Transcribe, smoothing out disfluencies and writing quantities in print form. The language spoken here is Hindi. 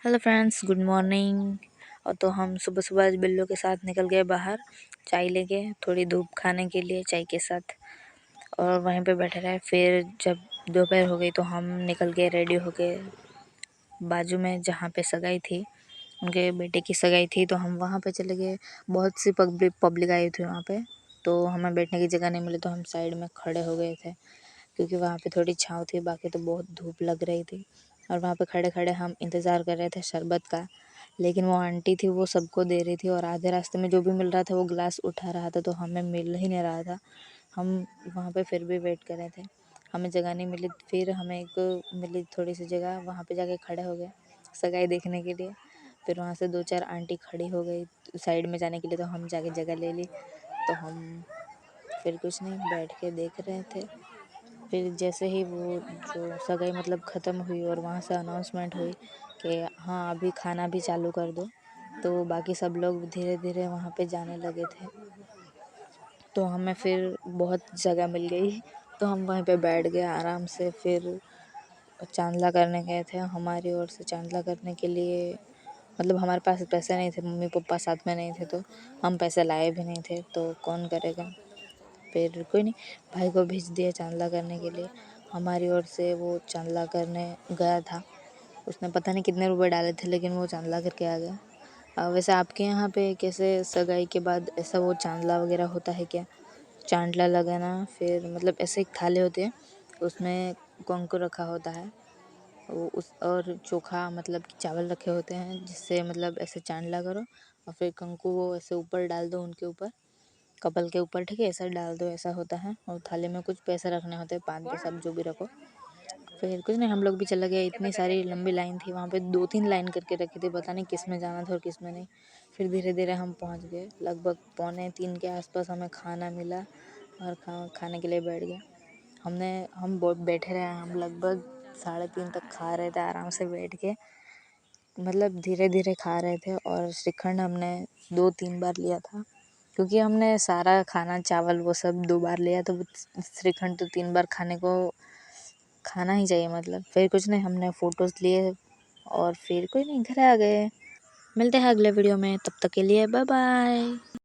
Hello friends, good morning. और तो हम सुबह सुबह आज बिल्लो के साथ निकल गए बाहर चाय लेके, थोड़ी धूप खाने के लिए चाय के साथ। और वहीं पे बैठे रहे। फिर जब दोपहर हो गई तो हम निकल गए रेडी हो गए। बाजू में जहाँ पे सगाई थी, उनके बेटे की सगाई थी, तो हम वहाँ पे चले गए। बहुत सी पब्लिक आई थी वहाँ पे, तो हमें बैठने की जगह नहीं मिली, तो हम साइड में खड़े हो गए थे क्योंकि वहाँ पे थोड़ी छाँव थी, बाकी तो बहुत धूप लग रही थी। और वहाँ पे खड़े खड़े हम इंतज़ार कर रहे थे शरबत का, लेकिन वो आंटी थी वो सबको दे रही थी, और आधे रास्ते में जो भी मिल रहा था वो गिलास उठा रहा था, तो हमें मिल ही नहीं रहा था। हम वहाँ पे फिर भी वेट कर रहे थे, हमें जगह नहीं मिली। फिर हमें एक मिली थोड़ी सी जगह, वहाँ पे जाके खड़े हो गए सगाई देखने के लिए। फिर वहाँ से 2-4 आंटी खड़ी हो गई साइड में जाने के लिए, तो हम जाके जगह ले ली। तो हम फिर कुछ नहीं, बैठ के देख रहे थे। फिर जैसे ही वो जो सगाई मतलब ख़त्म हुई और वहाँ से अनाउंसमेंट हुई कि हाँ अभी खाना भी चालू कर दो, तो बाकी सब लोग धीरे धीरे वहाँ पे जाने लगे थे। तो हमें फिर बहुत जगह मिल गई, तो हम वहीं पे बैठ गए आराम से। फिर चांदला करने गए थे, हमारी ओर से चांदला करने के लिए मतलब हमारे पास पैसे नहीं थे, मम्मी पापा साथ में नहीं थे, तो हम पैसे लाए भी नहीं थे, तो कौन करेगा। फिर कोई नहीं, भाई को भेज दिया चांदला करने के लिए। हमारी ओर से वो चांदला करने गया था, उसने पता नहीं कितने रुपए डाले थे, लेकिन वो चांदला करके आ गया। वैसे आपके यहाँ पे कैसे सगाई के बाद ऐसा वो चांदला वगैरह होता है क्या? चांदला लगाना, फिर मतलब ऐसे थाले होते हैं, उसमें कंकु रखा होता है, वो उस और चोखा मतलब कि चावल रखे होते हैं, जिससे मतलब ऐसे चांदला करो और फिर कंकु वो ऐसे ऊपर डाल दो, उनके ऊपर कपल के ऊपर, ठीक है, ऐसा डाल दो, ऐसा होता है। और थाली में कुछ पैसे रखने होते हैं, 5-10 आप जो भी रखो। फिर कुछ नहीं, हम लोग भी चले गए। इतनी सारी लंबी लाइन थी वहाँ पे, 2-3 लाइन करके रखी थी, पता नहीं किस में जाना था और किस में नहीं। फिर धीरे धीरे हम पहुँच गए, लगभग 2:45 के आसपास हमें खाना मिला और खाने के लिए बैठ गए। हम बहुत बैठे रहे, हम लगभग 3:30 तक खा रहे थे आराम से बैठ के, मतलब धीरे धीरे खा रहे थे। और श्रीखंड हमने 2-3 बार लिया था, क्योंकि हमने सारा खाना चावल वो सब 2 बार लिया, तो श्रीखंड तो 3 बार खाने को खाना ही चाहिए मतलब। फिर कुछ नहीं, हमने फ़ोटोज़ लिए और फिर कोई नहीं, घर आ गए। मिलते हैं अगले वीडियो में, तब तक के लिए बाय बाय।